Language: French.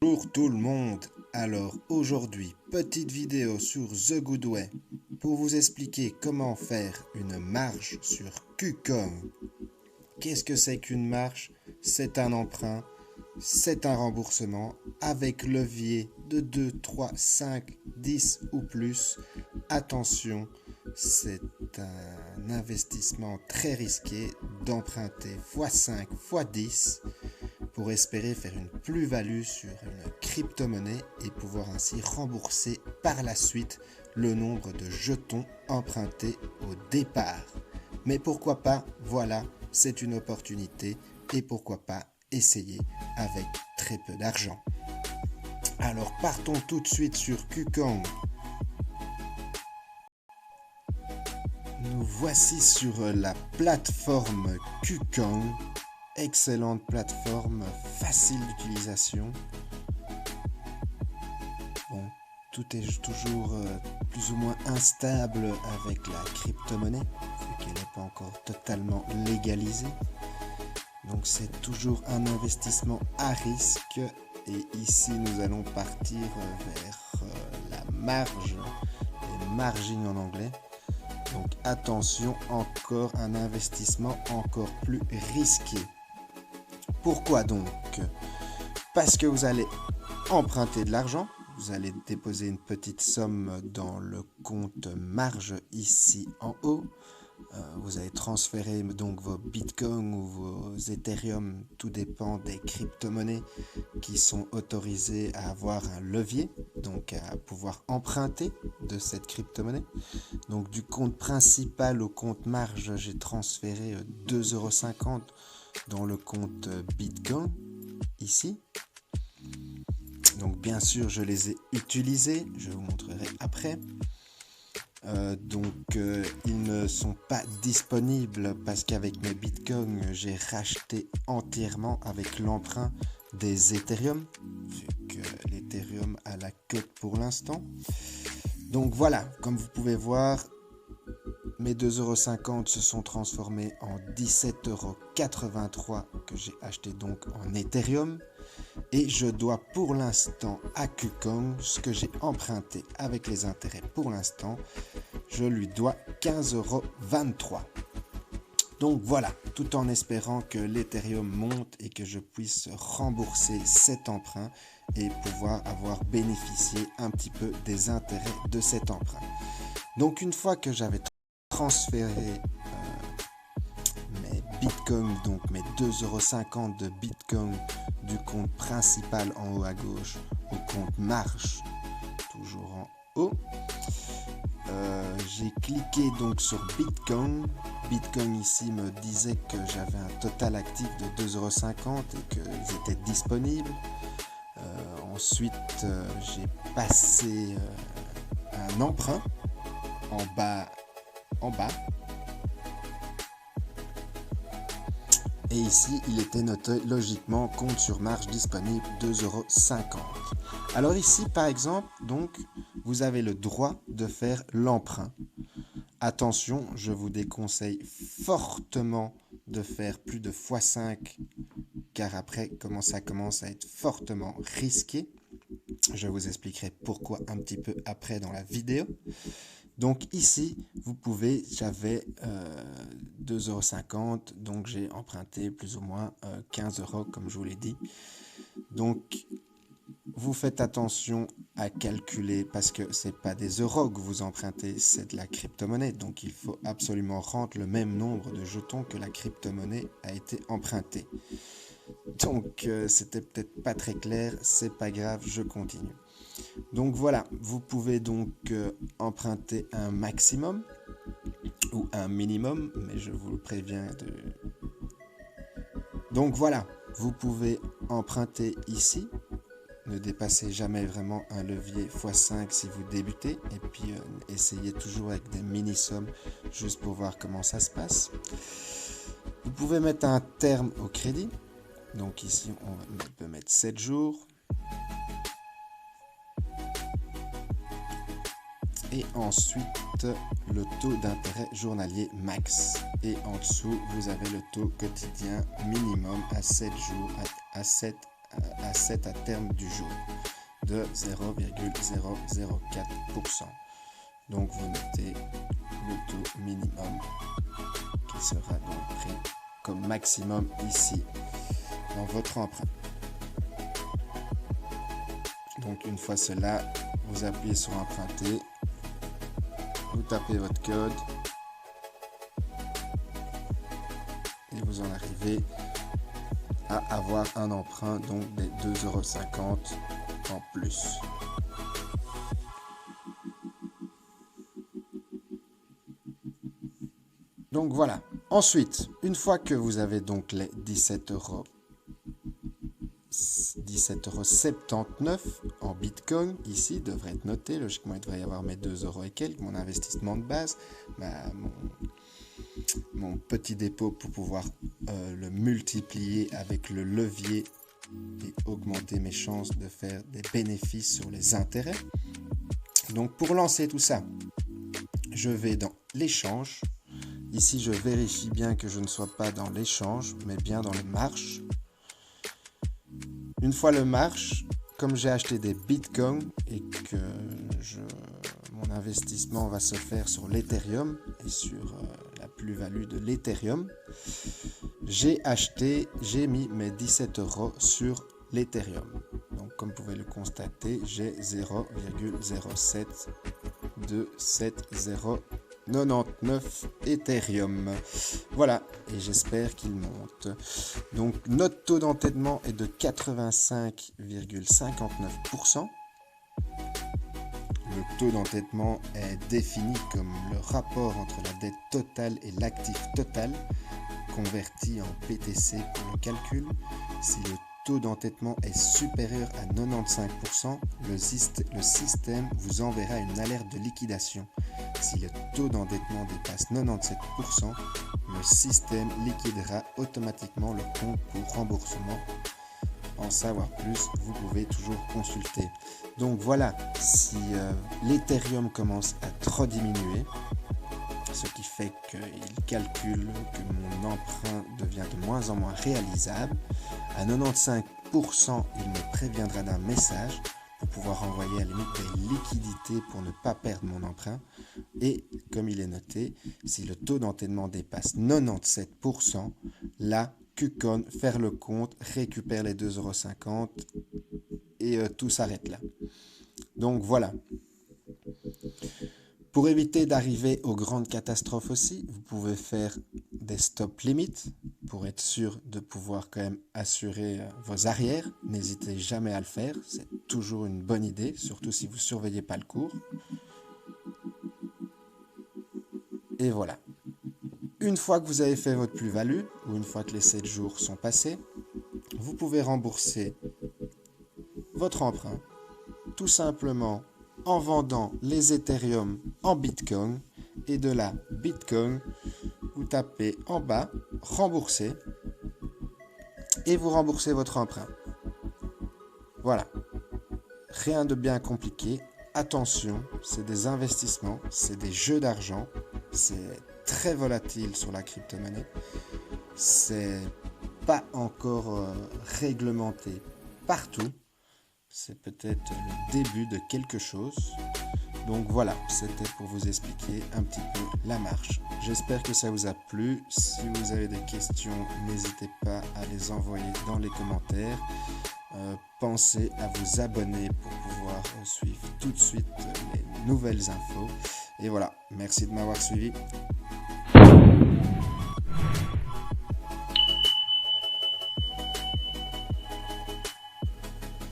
Bonjour tout le monde. Alors aujourd'hui, petite vidéo sur The Good Way pour vous expliquer comment faire une marge sur KuCoin. Qu'est-ce que c'est qu'une marge? C'est un emprunt, c'est un remboursement avec levier de 2, 3, 5, 10 ou plus. Attention, c'est un investissement très risqué d'emprunter x5, x10 pour espérer faire une plus-value sur une crypto-monnaie et pouvoir ainsi rembourser par la suite le nombre de jetons empruntés au départ. Mais pourquoi pas, voilà, c'est une opportunité et pourquoi pas essayer avec très peu d'argent. Alors partons tout de suite sur KuCoin. Nous voici sur la plateforme KuCoin. Excellente plateforme, facile d'utilisation. Bon, tout est toujours plus ou moins instable avec la crypto-monnaie, vu qu'elle n'est pas encore totalement légalisée. Donc c'est toujours un investissement à risque. Et ici, nous allons partir vers la marge, les margins en anglais. Donc attention, encore un investissement encore plus risqué. Pourquoi donc? Parce que vous allez emprunter de l'argent, vous allez déposer une petite somme dans le compte marge ici en haut. Vous allez transférer donc vos bitcoins ou vos ethereum, tout dépend des crypto-monnaies qui sont autorisées à avoir un levier, donc à pouvoir emprunter de cette crypto-monnaie. Donc du compte principal au compte marge, j'ai transféré 2,50 € dans le compte Bitcoin ici. Donc bien sûr je les ai utilisés, je vous montrerai après. Ils ne sont pas disponibles parce qu'avec mes bitcoins j'ai racheté entièrement avec l'emprunt des Ethereum, vu que l'Ethereum a la cote pour l'instant. Donc voilà, comme vous pouvez voir, mes 2,50 € se sont transformés en 17,83 € que j'ai acheté donc en Ethereum. Et je dois pour l'instant à KuCoin, ce que j'ai emprunté avec les intérêts pour l'instant, je lui dois 15,23 €. Donc voilà, tout en espérant que l'Ethereum monte et que je puisse rembourser cet emprunt et pouvoir avoir bénéficié un petit peu des intérêts de cet emprunt. Donc une fois que j'avais transféré mes bitcoins, donc mes 2,50 € de bitcoin du compte principal en haut à gauche au compte marge toujours en haut, j'ai cliqué donc sur Bitcoin. Bitcoin ici me disait que j'avais un total actif de 2,50 € et qu'ils étaient disponibles. Ensuite j'ai passé un emprunt en bas. Et ici, il était noté logiquement compte sur marge disponible 2,50 €. Alors ici, par exemple, donc, vous avez le droit de faire l'emprunt. Attention, je vous déconseille fortement de faire plus de x5, car après, ça commence à être fortement risqué. Je vous expliquerai pourquoi un petit peu après dans la vidéo. Donc ici, vous pouvez, j'avais 2,50 €, donc j'ai emprunté plus ou moins 15 € comme je vous l'ai dit. Donc vous faites attention à calculer parce que ce n'est pas des euros que vous empruntez, c'est de la crypto-monnaie. Donc il faut absolument rendre le même nombre de jetons que la crypto-monnaie a été empruntée. Donc c'était peut-être pas très clair, c'est pas grave, je continue. Donc voilà, vous pouvez donc emprunter un maximum ou un minimum, mais je vous le préviens Donc voilà, vous pouvez emprunter ici. Ne dépassez jamais vraiment un levier x5 si vous débutez. Et puis essayez toujours avec des mini-sommes juste pour voir comment ça se passe. Vous pouvez mettre un terme au crédit. Donc ici, on peut mettre 7 jours. Et ensuite, le taux d'intérêt journalier max. Et en dessous, vous avez le taux quotidien minimum à 7 jours, à 7 à 7 à terme du jour de 0,004%. Donc vous notez le taux minimum qui sera donc pris comme maximum ici dans votre emprunt. Donc une fois cela, vous appuyez sur emprunter, vous tapez votre code et vous en arrivez à avoir un emprunt donc des 2,50 € en plus. Donc voilà. Ensuite, une fois que vous avez donc les 17,79 € en Bitcoin, ici devrait être noté, logiquement il devrait y avoir mes 2 € et quelques, mon investissement de base, mon petit dépôt pour pouvoir le multiplier avec le levier et augmenter mes chances de faire des bénéfices sur les intérêts. Donc pour lancer tout ça, je vais dans l'échange. Ici, je vérifie bien que je ne sois pas dans l'échange, mais bien dans le marche. Une fois le marche, comme j'ai acheté des bitcoins et que mon investissement va se faire sur l'Ethereum et sur la plus-value de l'Ethereum, j'ai mis mes 17 € sur l'Ethereum. Donc, comme vous pouvez le constater, j'ai 0,07270 99 Ethereum. Voilà, et j'espère qu'il monte. Donc notre taux d'entêtement est de 85,59%. Le taux d'entêtement est défini comme le rapport entre la dette totale et l'actif total, converti en PTC pour le calcul. Si le taux d'entêtement est supérieur à 95%, le système vous enverra une alerte de liquidation. Si le taux d'endettement dépasse 97%, le système liquidera automatiquement le compte pour remboursement. En savoir plus, vous pouvez toujours consulter. Donc voilà, si l'Ethereum commence à trop diminuer, ce qui fait qu'il calcule que mon emprunt devient de moins en moins réalisable, à 95%, il me préviendra d'un message pour pouvoir envoyer à la limite des liquidités pour ne pas perdre mon emprunt. Et comme il est noté, si le taux d'entêtement dépasse 97%, là, KuCoin, faire le compte, récupère les 2,50 € et tout s'arrête là. Donc voilà. Pour éviter d'arriver aux grandes catastrophes aussi, vous pouvez faire des stop limits pour être sûr de pouvoir quand même assurer vos arrières. N'hésitez jamais à le faire, c'est toujours une bonne idée, surtout si vous ne surveillez pas le cours. Et voilà. Une fois que vous avez fait votre plus-value, ou une fois que les 7 jours sont passés, vous pouvez rembourser votre emprunt tout simplement en vendant les Ethereum en Bitcoin, et de la Bitcoin, vous tapez en bas rembourser et vous remboursez votre emprunt. Voilà. Rien de bien compliqué. Attention, c'est des investissements, c'est des jeux d'argent, c'est très volatile sur la crypto-monnaie. C'est pas encore réglementé partout. C'est peut-être le début de quelque chose. Donc voilà, c'était pour vous expliquer un petit peu la marche. J'espère que ça vous a plu. Si vous avez des questions, n'hésitez pas à les envoyer dans les commentaires. Pensez à vous abonner pour pouvoir suivre tout de suite les nouvelles infos. Et voilà, merci de m'avoir suivi.